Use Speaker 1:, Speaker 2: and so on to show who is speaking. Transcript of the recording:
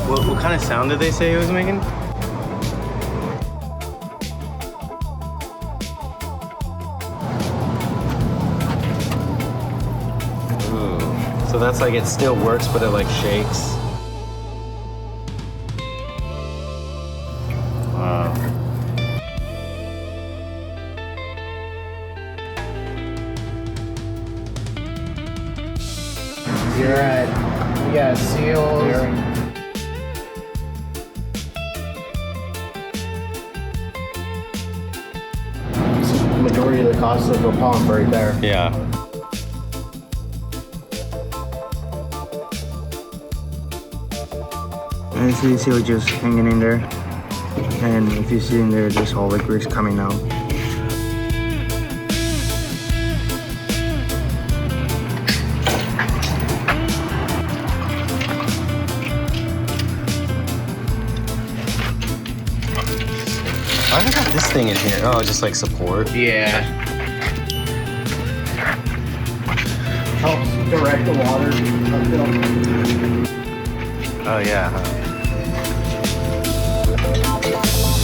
Speaker 1: What kind of sound did they say he was making? Ooh. So that's like it still works, but it like shakes. Wow.
Speaker 2: You're at, we got seals. Majority of the cost of the pump right there.
Speaker 1: Yeah.
Speaker 3: And so you see it just hanging in there. And if you see in there, there's all the grease coming out.
Speaker 1: Why do I got this thing in here? Oh, just like support?
Speaker 2: Yeah. Helps direct the water uphill.
Speaker 1: Oh yeah.